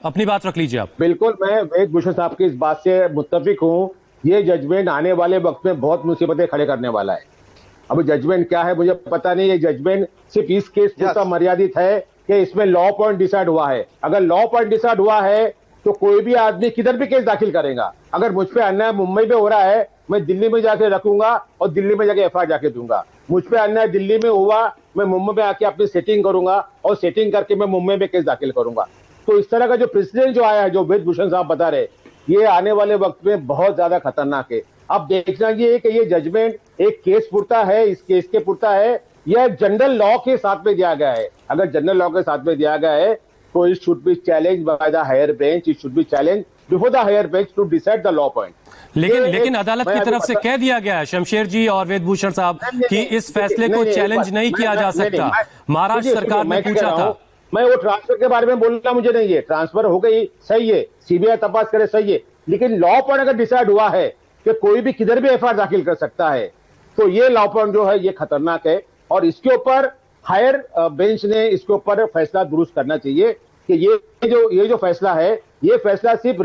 अपनी बात रख लीजिए आप। बिल्कुल, मैं वेद भूषण साहब की इस बात से मुत्तफिक हूं। ये जजमेंट आने वाले वक्त में बहुत मुसीबतें खड़े करने वाला है। अब जजमेंट क्या है मुझे पता नहीं। ये जजमेंट सिर्फ इस केस पूरता मर्यादित है कि इसमें लॉ पॉइंट डिसाइड हुआ है। अगर लॉ पॉइंट डिसाइड हुआ है तो कोई भी आदमी किधर भी केस दाखिल करेगा। अगर मुझ पे अन्याय मुंबई में हो रहा है, मैं दिल्ली में जाके रखूंगा और दिल्ली में जाके एफआईआर जाके दूंगा। मुझ पे अन्याय दिल्ली में हुआ, मैं मुंबई में आके अपनी सेटिंग करूंगा और सेटिंग करके मैं मुंबई में केस दाखिल करूंगा। तो इस तरह का जो प्रेसिडेंट जो आया है, जो वेद भूषण साहब बता रहे, ये आने वाले वक्त में बहुत ज्यादा खतरनाक है। अब देखना ये है कि ये जजमेंट एक केस पुरता है, इस केस के पुरता है, यह जनरल लॉ के साथ में दिया गया है। अगर जनरल लॉ के साथ में दिया गया है तो it should be challenge by the higher bench, it should be challenge before the higher bench to decide the law point. लेकिन अदालत की तरफ से कह दिया गया है शमशेर जी और वेद भूषण साहब कि इस फैसले को चैलेंज नहीं किया जा सकता। महाराष्ट्र सरकार ने पूछा था। मैं वो ट्रांसफर के बारे में बोलना मुझे नहीं है। ट्रांसफर हो गई, सही है, सीबीआई तपास करे, सही है, लेकिन लॉ पॉइंट अगर डिसाइड हुआ है कि कोई भी किधर भी एफआईआर दाखिल कर सकता है तो ये लॉ पॉइंट जो है ये खतरनाक है। और इसके ऊपर हायर बेंच ने इसके ऊपर फैसला दुरुस्त करना चाहिए कि ये जो फैसला है, ये फैसला सिर्फ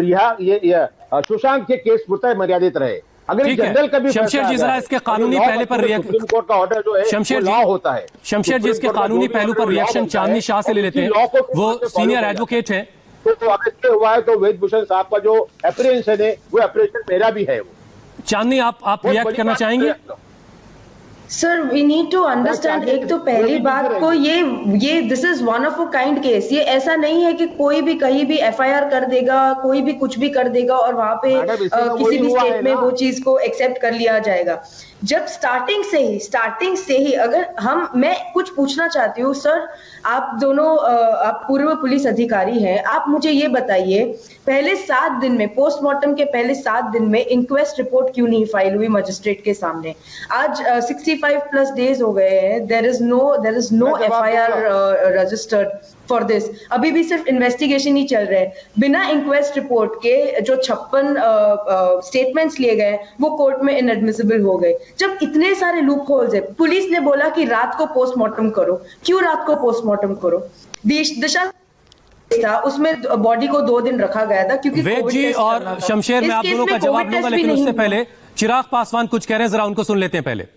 सुशांत के केस पुरता मर्यादित रहे। अगर जनरल का भी शमशेर जी जरा इसके कानूनी पहले पर सुप्रीम कोर्ट का ऑर्डर जो है शमशेर लॉ होता है। शमशेर जी इसके कानूनी पहलू पर रिएक्शन चांदनी शाह से ले लेते हैं, वो सीनियर एडवोकेट है। तो अगर इससे हुआ है तो वेद भूषण साहब का जो एप्रीहेंशन है वो एप्रीहेंशन मेरा भी है। चांदनी आप रिएक्ट करना चाहेंगे? Sir we need to understand. एक तो पहली बात को ये this is one of a kind case. ये ऐसा नहीं है कि कोई भी कहीं भी एफआईआर कर देगा, कोई भी कुछ भी कर देगा और वहां पे किसी भी स्टेट में वो चीज को एक्सेप्ट कर लिया जाएगा। जब स्टार्टिंग से ही अगर मैं कुछ पूछना चाहती हूँ सर, आप दोनों आप पूर्व पुलिस अधिकारी हैं, आप मुझे ये बताइए पहले 7 दिन में, पोस्टमार्टम के पहले 7 दिन में इंक्वेस्ट रिपोर्ट क्यों नहीं फाइल हुई मजिस्ट्रेट के सामने? आज 65 प्लस डेज हो गए हैं, there is no FIR registered for this. अभी भी सिर्फ इन्वेस्टिगेशन ही चल रहे हैं। बिना इंक्वेस्ट रिपोर्ट के जो 56 स्टेटमेंट्स लिए गए वो कोर्ट में इनएडमिसिबल हो गए। जब इतने सारे लूप होल्स है, पुलिस ने बोला कि रात को पोस्टमार्टम करो। क्यों रात को पोस्टमार्टम करो? दिशा था उसमें बॉडी को 2 दिन रखा गया था क्योंकि वेद जी और शमशेर मैं आप दोनों का जवाब दूंगा, लेकिन उससे पहले चिराग पासवान कुछ कह रहे हैं, जरा उनको सुन लेते हैं। पहले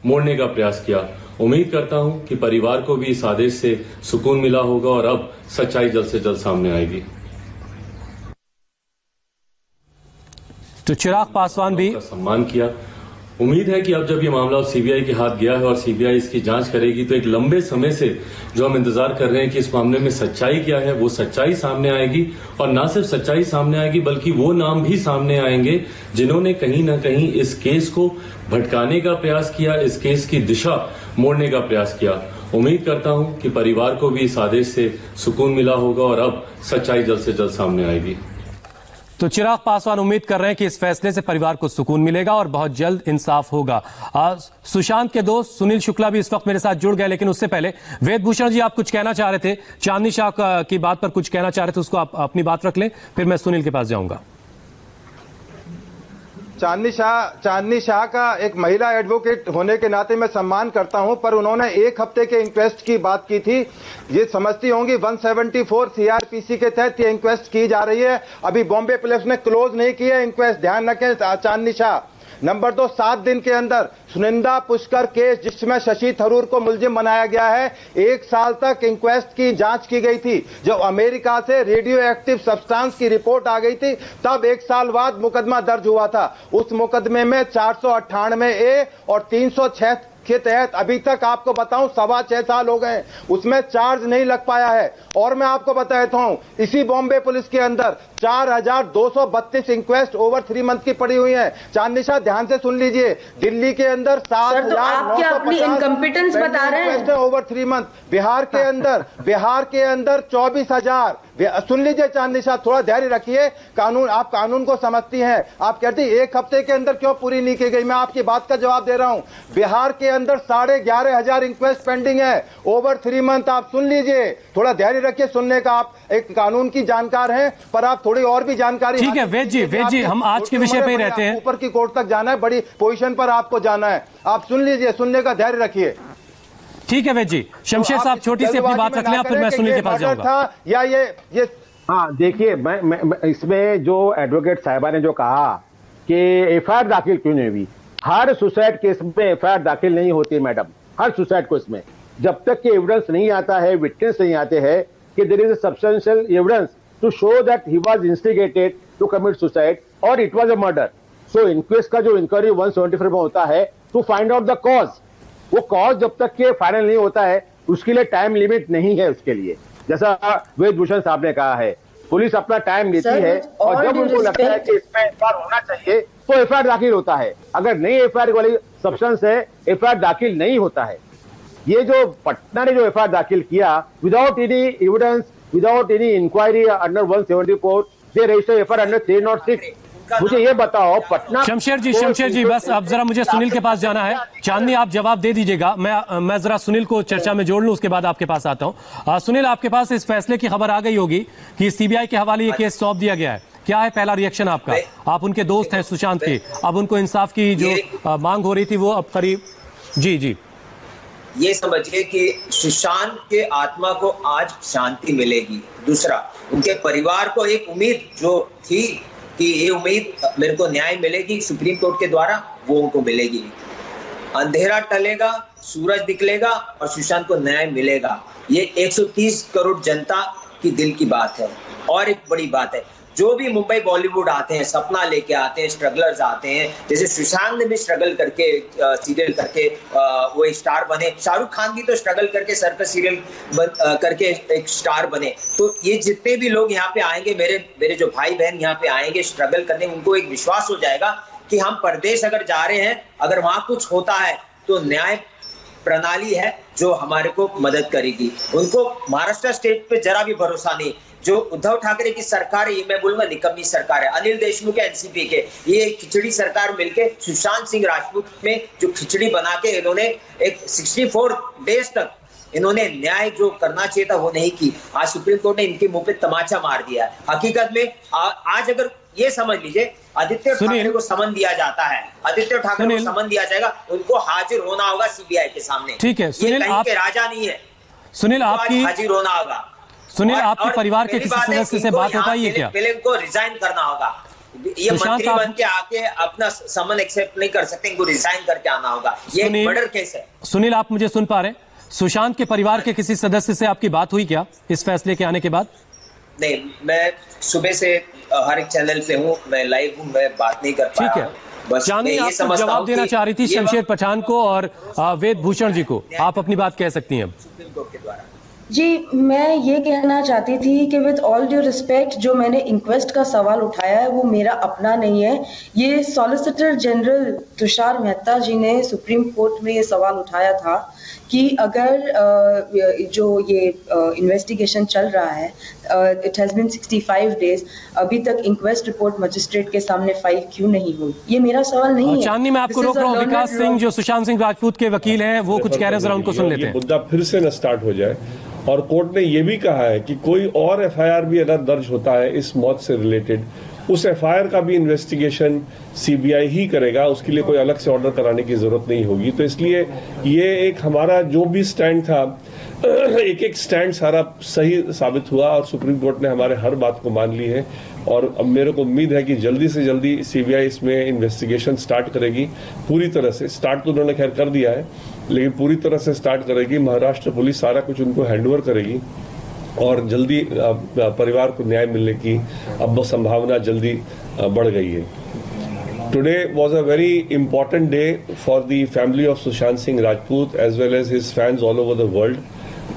मोड़ने का प्रयास किया। उम्मीद करता हूं कि परिवार को भी इस आदेश से सुकून मिला होगा और अब सच्चाई जल्द से जल्द सामने आएगी। तो चिराग पासवान भी सम्मान किया। उम्मीद है कि अब जब ये मामला सीबीआई के हाथ गया है और सीबीआई इसकी जांच करेगी तो एक लंबे समय से जो हम इंतजार कर रहे हैं कि इस मामले में सच्चाई क्या है, वो सच्चाई सामने आएगी। और ना सिर्फ सच्चाई सामने आएगी बल्कि वो नाम भी सामने आएंगे जिन्होंने कहीं ना कहीं इस केस को भटकाने का प्रयास किया, इस केस की दिशा मोड़ने का प्रयास किया। उम्मीद करता हूं कि परिवार को भी इस आदेश से सुकून मिला होगा और अब सच्चाई जल्द से जल्द सामने आएगी। तो चिराग पासवान उम्मीद कर रहे हैं कि इस फैसले से परिवार को सुकून मिलेगा और बहुत जल्द इंसाफ होगा। सुशांत के दोस्त सुनील शुक्ला भी इस वक्त मेरे साथ जुड़ गए, लेकिन उससे पहले वेद भूषण जी आप कुछ कहना चाह रहे थे, चांदनी शाह की बात पर कुछ कहना चाह रहे थे, उसको आप अपनी बात रख लें, फिर मैं सुनील के पास जाऊंगा। चांदनी शाह का एक महिला एडवोकेट होने के नाते मैं सम्मान करता हूं, पर उन्होंने 1 हफ्ते के इंक्वेस्ट की बात की थी। ये समझती होंगी 174 सीआरपीसी के तहत ये इंक्वेस्ट की जा रही है। अभी बॉम्बे पुलिस ने क्लोज नहीं की है इंक्वेस्ट, ध्यान रखें चांदनी शाह। नंबर 2, 7 दिन के अंदर सुनिंदा पुष्कर केस जिसमें शशि थरूर को मुलजिम बनाया गया है, 1 साल तक इंक्वेस्ट की जांच की गई थी। जब अमेरिका से रेडियो एक्टिव सब्सटेंस की रिपोर्ट आ गई थी तब 1 साल बाद मुकदमा दर्ज हुआ था। उस मुकदमे में 498A और 306 के तहत अभी तक आपको बताऊं 6.25 साल हो गए, उसमें चार्ज नहीं लग पाया है। और मैं आपको बताता हूं इसी बॉम्बे पुलिस के अंदर 4232 इंक्वेस्ट ओवर 3 मंथ की पड़ी हुई है। चांदनी शाह ध्यान से सुन लीजिए, दिल्ली के अंदर 7,950 बता रहे हैं ओवर 3 मंथ। बिहार के अंदर 24,000। सुन लीजिए चांदनी शाह, थोड़ा धैर्य रखिए। आप कानून को समझती हैं। आप कहती 1 हफ्ते के अंदर क्यों पूरी नहीं की गई, मैं आपकी बात का जवाब दे रहा हूं। बिहार के अंदर 11,500 इंक्वेस्ट पेंडिंग है ओवर 3 मंथ। आप सुन लीजिए, थोड़ा धैर्य रखिए सुनने का। आप एक कानून की जानकार हैं, पर आप थोड़ी और भी जानकारी। ठीक है वेद जी हम आज के विषय पे ही रहते हैं। ऊपर की कोर्ट तक जाना है, बड़ी पोजीशन पर आपको जाना है। आप सुन लीजिए, सुनने का धैर्य रखिए। ठीक है वेद जी। शमशेर साहब छोटी सी अपनी बात रख लें, फिर मैं सुनील के पास जाऊंगा। या ये हाँ देखिए, मैं इसमें जो एडवोकेट साहिबा ने जो कहा कि एफआईआर दाखिल क्यों नहीं हुई, हर सुसाइड केस में एफआईआर दाखिल नहीं होती मैडम, हर सुसाइड केस में जब तक कि एविडेंस नहीं आता है, विटनेस नहीं आते हैं कि there is a substantial evidence to show that he was instigated to commit suicide और it was a murder. So inquest का जो इंक्वायरी 174 में होता है to find out the cause, वो कॉज जब तक के फाइनल नहीं होता है उसके लिए टाइम लिमिट नहीं है उसके लिए, जैसा वेद भूषण साहब ने कहा है। पुलिस अपना टाइम लेती है और जब उनको लगता है कि इसमें एफआईआर होना चाहिए तो एफआईआर दाखिल होता है, अगर नहीं एफआईआर वाली सब्सटेंस है एफआईआर दाखिल नहीं होता है। ये जो पटना ने जो एफआईआर दाखिल किया without any evidence, without any inquiry under 174, they register FIR under 306। मुझे ये बताओ पटना शमशेर जी बस अब जरा मुझे सुनील के पास जाना है। चांदनी आप जवाब दे दीजिएगा, मैं जरा सुनील को चर्चा में जोड़ लूं, उसके बाद आपके पास आता हूं। सुनील, आपके पास इस फैसले की खबर आ गई होगी कि सीबीआई के हवाले ये केस सौंप दिया गया है, क्या है पहला रिएक्शन आपका? आप उनके दोस्त हैं सुशांत के, अब उनको इंसाफ की जो मांग हो रही थी वो अब करीब जी ये समझिए कि सुशांत के आत्मा को आज शांति मिलेगी। दूसरा, उनके परिवार को एक उम्मीद जो थी कि ये उम्मीद मेरे को न्याय मिलेगी सुप्रीम कोर्ट के द्वारा, वो उनको मिलेगी। अंधेरा टलेगा, सूरज निकलेगा और सुशांत को न्याय मिलेगा। ये 130 करोड़ जनता की दिल की बात है। और एक बड़ी बात है, जो भी मुंबई बॉलीवुड आते हैं, सपना लेके आते हैं, स्ट्रगलर्स आते हैं, जैसे सुशांत ने भी स्ट्रगल करके सीरियल करके वो स्टार बने, शाहरुख खान भी तो स्ट्रगल करके सर्कस सीरियल करके एक स्टार बने। तो ये जितने भी लोग यहाँ पे आएंगे, मेरे जो भाई बहन यहाँ पे आएंगे स्ट्रगल करने, उनको एक विश्वास हो जाएगा कि हम परदेश अगर जा रहे हैं, अगर वहां कुछ होता है तो न्याय प्रणाली है जो हमारे को मदद करेगी। उनको महाराष्ट्र स्टेट पे जरा भी भरोसा नहीं। जो उद्धव ठाकरे की सरकार है, ये मैं बोलूंगा निकम्मी सरकार है। अनिल देशमुख के एनसीपी के ये खिचड़ी सरकार मिलके सुशांत सिंह राजपूत में जो खिचड़ी बना के इन्होंने एक 64 डेज तक इन्होंने न्याय जो करना चाहिए था वो नहीं की। आज सुप्रीम कोर्ट ने इनके मुंह पे तमाचा मार दिया है। हकीकत में आज अगर ये समझ लीजिए आदित्य ठाकरे को समन दिया जाता है, आदित्य ठाकरे को समन दिया जाएगा, उनको हाजिर होना होगा सीबीआई के सामने। ठीक है सुनील, आप के राजा नहीं है सुनील, आपकी हाजिर होना होगा। सुनील, आपके परिवार के किसी सदस्य से बात होता है क्या? पहले इनको रिजाइन करना होगा। ये मंत्री बन के आके अपना समन एक्सेप्ट नहीं कर सकते, इनको रिजाइन करके आना होगा। ये मर्डर केस है। सुनील, आप मुझे सुन पा रहे हैं? सुशांत के परिवार के किसी सदस्य से आपकी बात हुई क्या इस फैसले के आने के बाद? नहीं, मैं सुबह से हर एक चैनल पे हूँ, मैं लाइव हूँ, मैं बात नहीं कर पाया। ठीक है, चांदनी आप जवाब देना चाह रही थी शमशेर पठान को और वेद भूषण जी को, आप अपनी बात कह सकती हैं। सुप्रीम कोर्ट के द्वारा जी, मैं ये कहना चाहती थी कि विद ऑल ड्यू रिस्पेक्ट, जो मैंने इंक्वेस्ट का सवाल उठाया है वो मेरा अपना नहीं है। ये सॉलिसिटर जनरल तुषार मेहता जी ने सुप्रीम कोर्ट में ये सवाल उठाया था कि अगर जो ये इन्वेस्टिगेशन चल रहा है, इट हैज बीन 65 डेज, अभी तक इंक्वेस्ट रिपोर्ट मजिस्ट्रेट के सामने फाइल क्यों नहीं हुई? ये मेरा सवाल नहीं है। चांदनी, मैं आपको रोक रहा हूँ। विकास सिंह जो सुशांत सिंह राजपूत के वकील हैं वो कुछ कह रहे हैं, जरा उनको सुन लेते हैं। मुद्दा फिर से न स्टार्ट हो जाए। और कोर्ट ने यह भी कहा है कि कोई और एफआईआर भी अगर दर्ज होता है इस मौत से रिलेटेड, उस एफआईआर का भी इन्वेस्टिगेशन सीबीआई ही करेगा, उसके लिए कोई अलग से ऑर्डर कराने की जरूरत नहीं होगी। तो इसलिए ये एक हमारा जो भी स्टैंड था, एक स्टैंड सारा सही साबित हुआ और सुप्रीम कोर्ट ने हमारे हर बात को मान ली है। और अब मेरे को उम्मीद है कि जल्दी से जल्दी सीबीआई इसमें इन्वेस्टिगेशन स्टार्ट करेगी। पूरी तरह से स्टार्ट तो उन्होंने खैर कर दिया है, लेकिन पूरी तरह से स्टार्ट करेगी। महाराष्ट्र पुलिस सारा कुछ उनको हैंडओवर करेगी और जल्दी परिवार को न्याय मिलने की अब संभावना जल्दी बढ़ गई है। Today was a very important day for the family of Sushant Singh Rajput as well as his fans all over the world.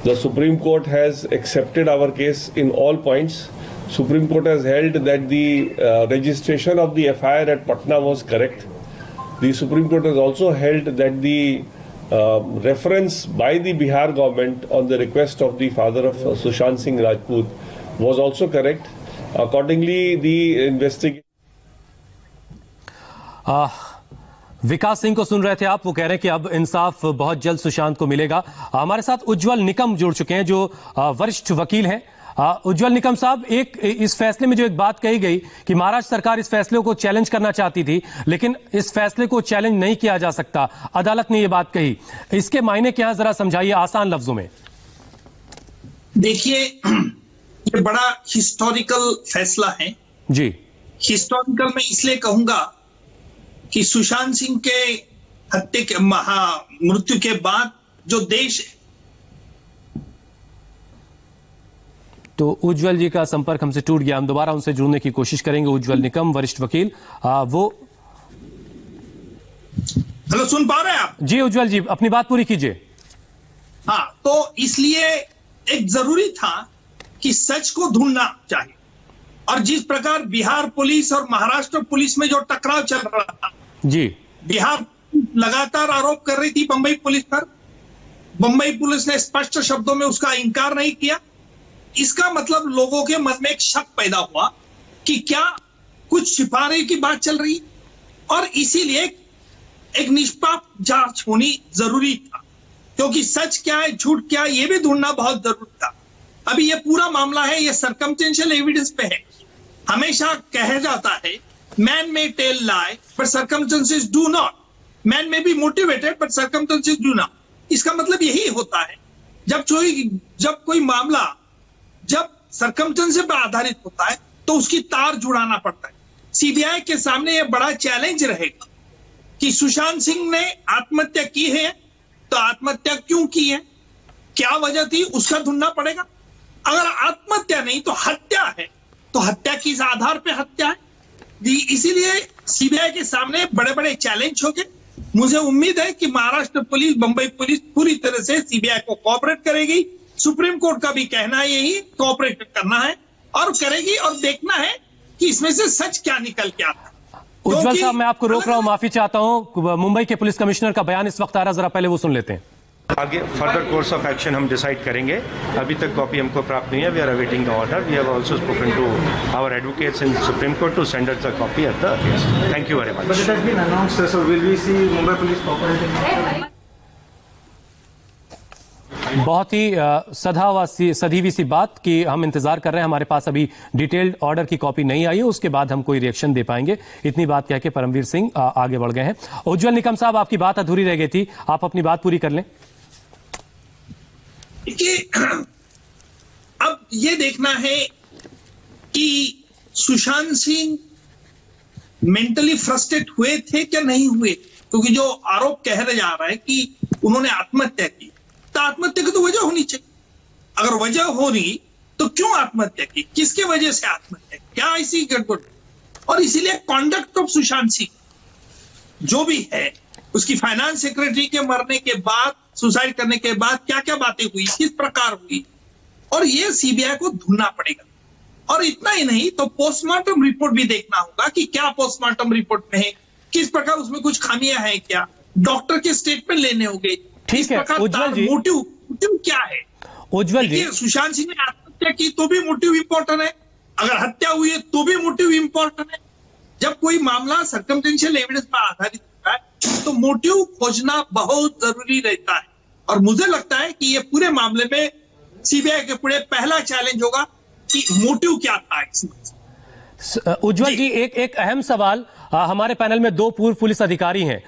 The Supreme Court has accepted our case in all points. Supreme Court has held that the registration of the FIR at Patna was correct. The Supreme Court has also held that the reference by the Bihar government on the request of the father of Sushant Singh Rajput was also correct. Accordingly, the investigation. विकास सिंह को सुन रहे थे आप, वो कह रहे हैं कि अब इंसाफ बहुत जल्द सुशांत को मिलेगा। हमारे साथ उज्जवल निकम जुड़ चुके हैं जो वरिष्ठ वकील हैं। उज्जवल निकम साहब, एक इस फैसले में जो एक बात कही गई कि महाराष्ट्र सरकार इस फैसले को चैलेंज करना चाहती थी, लेकिन इस फैसले को चैलेंज नहीं किया जा सकता, अदालत ने ये बात कही, इसके मायने क्या है, जरा समझाइए आसान लफ्जों में। देखिए, ये बड़ा हिस्टोरिकल फैसला है जी। हिस्टोरिकल मैं इसलिए कहूंगा कि सुशांत सिंह के हत्या के मृत्यु के बाद जो देश तो उज्जवल जी का संपर्क हमसे टूट गया, हम दोबारा उनसे जुड़ने की कोशिश करेंगे। उज्जवल निकम, वरिष्ठ वकील, वो हेलो, सुन पा रहे हैं आप? जी उज्जवल जी, अपनी बात पूरी कीजिए। हाँ, तो इसलिए एक जरूरी था कि सच को ढूंढना चाहिए। और जिस प्रकार बिहार पुलिस और महाराष्ट्र पुलिस में जो टकराव चल रहा था जी, बिहार लगातार आरोप कर रही थी बंबई पुलिस पर, बंबई पुलिस ने स्पष्ट शब्दों में उसका इनकार नहीं किया। इसका मतलब लोगों के मन में एक शक पैदा हुआ कि क्या कुछ छिपाने की बात चल रही, और इसीलिए एक निष्पक्ष जांच होनी जरूरी था, क्योंकि सच क्या है झूठ क्या है ये भी ढूंढना बहुत जरूरी था। अभी ये पूरा मामला है, ये सर्कमस्टेंशियल एविडेंस पे है। हमेशा कहा जाता है man may tell lie but circumstances do not, man may be motivated but circumstances do not. इसका मतलब यही होता है जब कोई मामला जब सर्कमस्टेंसेस पर आधारित होता है तो उसकी तार जुड़ाना पड़ता है। सीबीआई के सामने यह बड़ा चैलेंज रहेगा कि सुशांत सिंह ने आत्महत्या की है तो आत्महत्या क्यों की है, क्या वजह थी, उसका ढूंढना पड़ेगा। अगर आत्महत्या नहीं तो हत्या है, तो हत्या किस आधार पे हत्या है, इसीलिए सीबीआई के सामने बड़े बड़े चैलेंज होंगे। मुझे उम्मीद है कि महाराष्ट्र पुलिस, बंबई पुलिस पूरी तरह से सीबीआई को कोऑपरेट करेगी। सुप्रीम कोर्ट का भी कहना है यही, कोऑपरेट करना है और करेगी, और देखना है कि इसमें से सच क्या निकल के आता है। उज्जवल साहब, मैं आपको रोक रहा हूं, माफी चाहता हूं। मुंबई के पुलिस कमिश्नर का बयान इस वक्त आ रहा, जरा पहले वो सुन लेते हैं। आगे फर्दर कोर्स ऑफ एक्शन हम डिसाइड करेंगे। अभी तक कॉपी हमको प्राप्त नहीं है। We are awaiting the order. We have also spoken to our advocates in Supreme Court to send us the copy at the earliest. Thank you very much. But it has been announced, so will we see Mumbai police cooperating? बहुत ही सधी हुई सी बात कि हम इंतजार कर रहे हैं, हमारे पास अभी डिटेल्ड ऑर्डर की कॉपी नहीं आई है, उसके बाद हम कोई रिएक्शन दे पाएंगे। इतनी बात कह के परमवीर सिंह आगे बढ़ गए हैं। उज्जवल निकम साहब, आपकी बात अधूरी रह गई थी, आप अपनी बात पूरी कर लें। देखिए, अब ये देखना है कि सुशांत सिंह मेंटली फ्रस्ट्रेट हुए थे क्या नहीं हुए, क्योंकि जो आरोप कह जा रहा है कि उन्होंने आत्महत्या की, तो आत्महत्या की तो वजह होनी चाहिए। अगर वजह हो रही तो क्यों आत्महत्या की, किसके वजह से आत्महत्या की, क्या ऐसी गड़बड़। और इसीलिए कॉन्डक्ट ऑफ सुशांत सिंह जो भी है, उसकी फाइनेंस सेक्रेटरी के मरने के बाद, सुसाइड करने के बाद क्या क्या बातें हुई, किस प्रकार हुई, और ये सीबीआई को ढूंढना पड़ेगा। और इतना ही नहीं तो पोस्टमार्टम रिपोर्ट भी देखना होगा कि क्या पोस्टमार्टम रिपोर्ट में है, किस प्रकार उसमें कुछ खामियां हैं, क्या डॉक्टर के स्टेटमेंट लेने होंगे। ठीक है उज्जवल जी, मोटिव क्या है। उज्जवल जी, सुशांत सिंह ने आत्महत्या की तो भी मोटिव इंपॉर्टेंट है, अगर हत्या हुई है तो भी मोटिव इंपॉर्टेंट है। जब कोई मामला सर्कमस्टेंशियल एविडेंस पर आधारित होता है तो मोटिव खोजना बहुत जरूरी रहता है। और मुझे लगता है कि ये पूरे मामले में सीबीआई के पूरे पहला चैलेंज होगा कि मोटिव क्या था इसमें। उज्जवल जी, एक अहम सवाल, हमारे पैनल में 2 पूर्व पुलिस अधिकारी हैं,